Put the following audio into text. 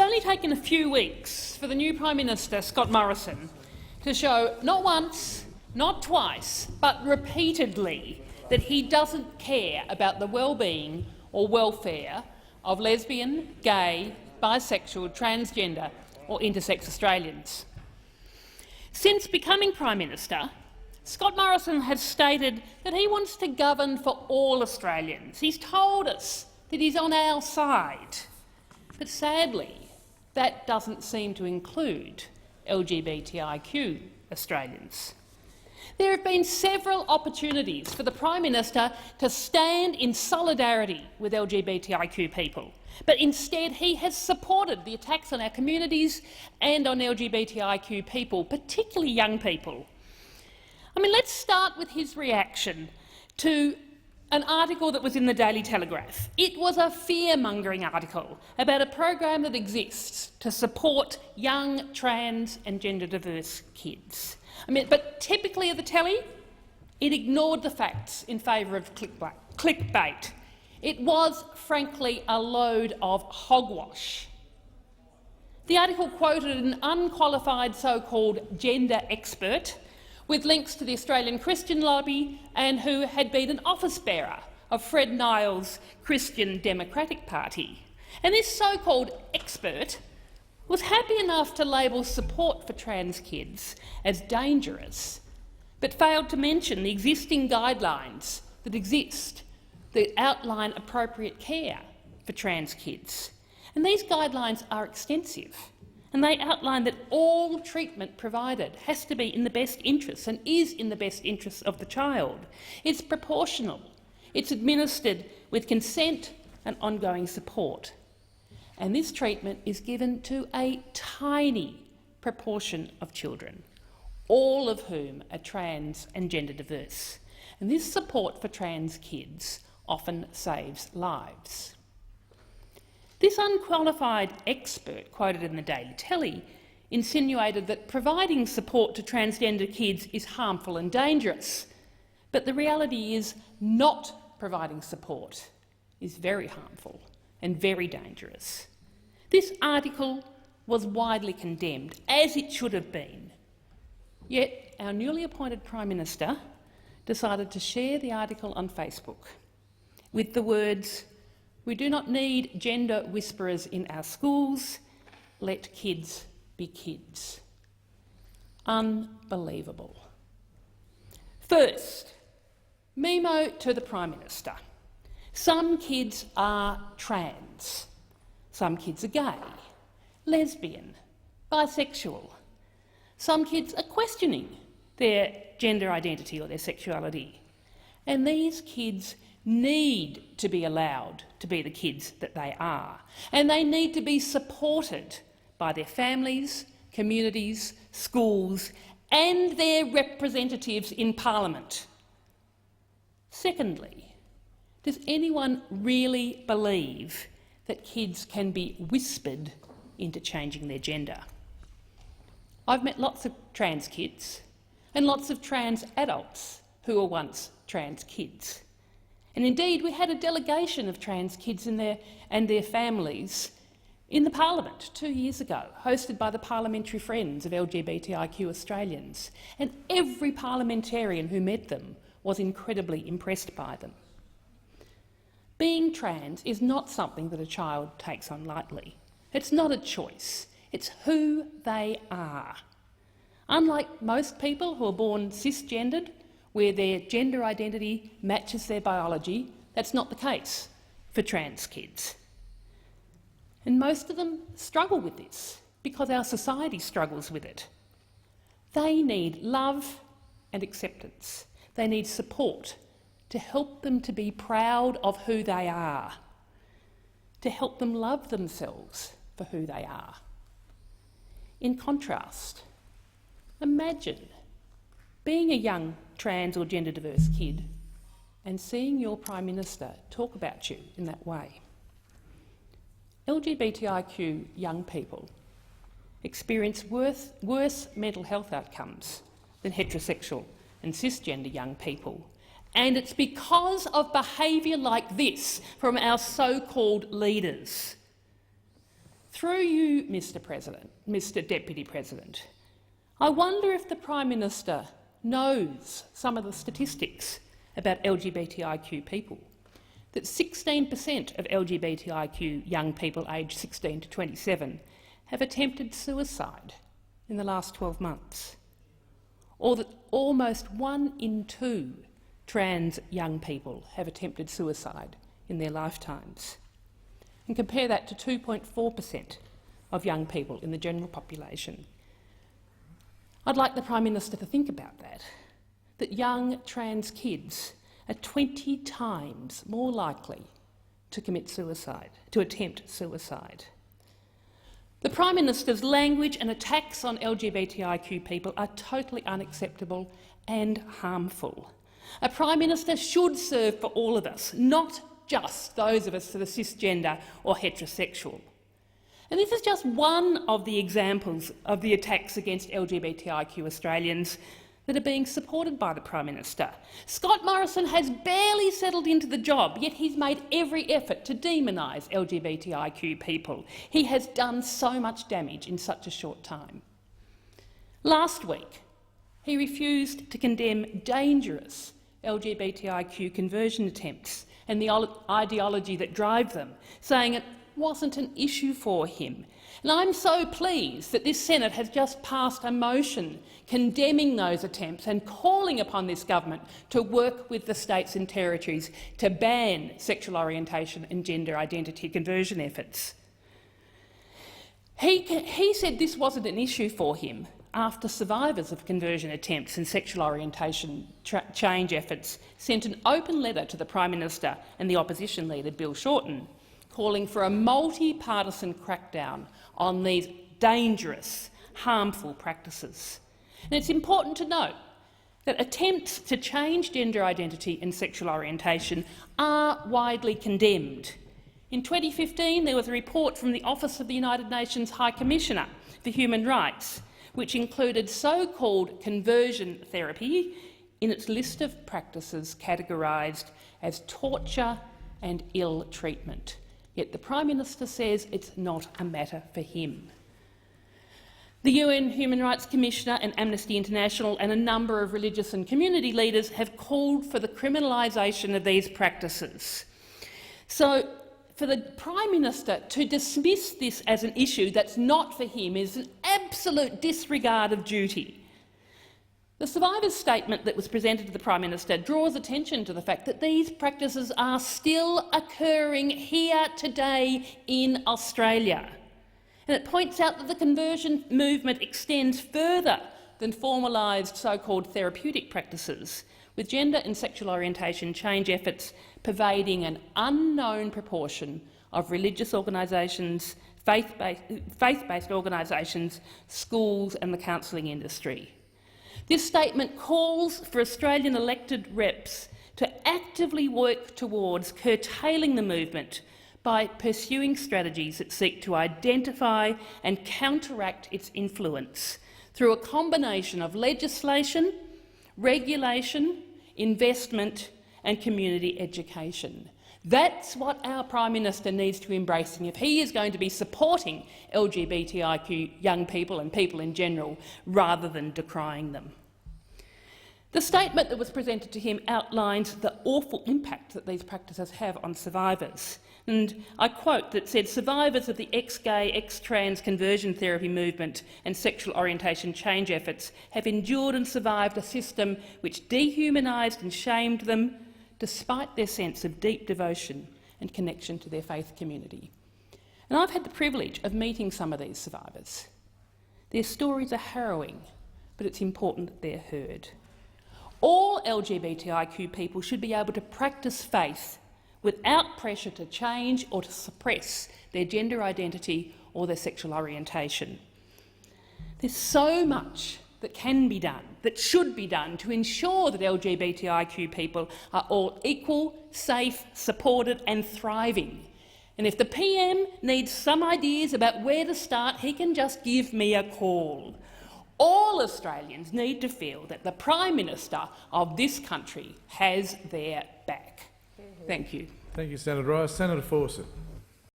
only taken a few weeks for the new Prime Minister, Scott Morrison, to show not once, not twice, but repeatedly that he doesn't care about the well-being or welfare of lesbian, gay, bisexual, transgender or intersex Australians. Since becoming Prime Minister, Scott Morrison has stated that he wants to govern for all Australians. He's told us that he's on our side. But sadly, that doesn't seem to include LGBTIQ Australians. There have been several opportunities for the Prime Minister to stand in solidarity with LGBTIQ people, but instead he has supported the attacks on our communities and on LGBTIQ people, particularly young people. I mean, let's start with his reaction to an article that was in the Daily Telegraph. It was a fear-mongering article about a program that exists to support young trans and gender-diverse kids. I mean, but typically of the telly, it ignored the facts in favour of clickbait. It was, frankly, a load of hogwash. The article quoted an unqualified so-called gender expert with links to the Australian Christian lobby and who had been an office-bearer of Fred Niles' Christian Democratic Party. And this so-called expert was happy enough to label support for trans kids as dangerous, but failed to mention the existing guidelines that exist that outline appropriate care for trans kids. And these guidelines are extensive, and they outline that all treatment provided has to be in the best interests and is in the best interests of the child. It's proportional. It's administered with consent and ongoing support. And this treatment is given to a tiny proportion of children, all of whom are trans and gender diverse. And this support for trans kids often saves lives. This unqualified expert quoted in the Daily Telly insinuated that providing support to transgender kids is harmful and dangerous, but the reality is not providing support is very harmful and very dangerous. This article was widely condemned, as it should have been. Yet our newly appointed Prime Minister decided to share the article on Facebook with the words, "We do not need gender whisperers in our schools. Let kids be kids." Unbelievable. First, memo to the Prime Minister. Some kids are trans. Some kids are gay, lesbian, bisexual. Some kids are questioning their gender identity or their sexuality. And these kids need to be allowed to be the kids that they are. And they need to be supported by their families, communities, schools and their representatives in Parliament. Secondly, does anyone really believe that kids can be whispered into changing their gender? I've met lots of trans kids and lots of trans adults who were once trans kids. And indeed, we had a delegation of trans kids and their families in the Parliament 2 years ago, hosted by the Parliamentary Friends of LGBTIQ Australians. And every parliamentarian who met them was incredibly impressed by them. Being trans is not something that a child takes on lightly. It's not a choice. It's who they are. Unlike most people who are born cisgendered, where their gender identity matches their biology, that's not the case for trans kids. And most of them struggle with this because our society struggles with it. They need love and acceptance. They need support to help them to be proud of who they are, to help them love themselves for who they are. In contrast, imagine being a young trans or gender diverse kid and seeing your Prime Minister talk about you in that way. LGBTIQ young people experience worse mental health outcomes than heterosexual and cisgender young people. And it's because of behaviour like this from our so-called leaders. Through you, Mr Deputy President, I wonder if the Prime Minister knows some of the statistics about LGBTIQ people, that 16% of LGBTIQ young people aged 16 to 27 have attempted suicide in the last 12 months, or that almost 1 in 2 trans young people have attempted suicide in their lifetimes. And compare that to 2.4% of young people in the general population. I'd like the Prime Minister to think about that young trans kids are 20 times more likely to commit suicide, to attempt suicide. The Prime Minister's language and attacks on LGBTIQ people are totally unacceptable and harmful. A Prime Minister should serve for all of us, not just those of us that are cisgender or heterosexual. And this is just one of the examples of the attacks against LGBTIQ Australians that are being supported by the Prime Minister. Scott Morrison has barely settled into the job, yet he's made every effort to demonise LGBTIQ people. He has done so much damage in such a short time. Last week, he refused to condemn dangerous LGBTIQ conversion attempts and the ideology that drive them, saying it wasn't an issue for him. And I'm so pleased that this Senate has just passed a motion condemning those attempts and calling upon this government to work with the states and territories to ban sexual orientation and gender identity conversion efforts. He said this wasn't an issue for him after survivors of conversion attempts and sexual orientation change efforts sent an open letter to the Prime Minister and the opposition leader, Bill Shorten, calling for a multi-partisan crackdown on these dangerous, harmful practices. And it's important to note that attempts to change gender identity and sexual orientation are widely condemned. In 2015, there was a report from the Office of the United Nations High Commissioner for Human Rights, which included so-called conversion therapy in its list of practices categorised as torture and ill treatment. Yet the Prime Minister says it's not a matter for him. The UN Human Rights Commissioner and Amnesty International and a number of religious and community leaders have called for the criminalisation of these practices. So, for the Prime Minister to dismiss this as an issue that's not for him is an absolute disregard of duty. The survivors' statement that was presented to the Prime Minister draws attention to the fact that these practices are still occurring here today in Australia. And it points out that the conversion movement extends further than formalised so-called therapeutic practices, with gender and sexual orientation change efforts pervading an unknown proportion of religious organisations, faith-based organisations, schools and the counselling industry. This statement calls for Australian elected reps to actively work towards curtailing the movement by pursuing strategies that seek to identify and counteract its influence through a combination of legislation, regulation, investment and community education. That's what our Prime Minister needs to embrace if he is going to be supporting LGBTIQ young people and people in general, rather than decrying them. The statement that was presented to him outlines the awful impact that these practices have on survivors. And I quote that said, "Survivors of the ex-gay, ex-trans conversion therapy movement and sexual orientation change efforts have endured and survived a system which dehumanised and shamed them, despite their sense of deep devotion and connection to their faith community." And I've had the privilege of meeting some of these survivors. Their stories are harrowing, but it's important that they're heard. All LGBTIQ people should be able to practice faith without pressure to change or to suppress their gender identity or their sexual orientation. There's so much that can be done, that should be done, to ensure that LGBTIQ people are all equal, safe, supported and thriving. And if the PM needs some ideas about where to start, he can just give me a call. All Australians need to feel that the Prime Minister of this country has their back. Thank you. Thank you, Senator Rice. Senator Fawcett.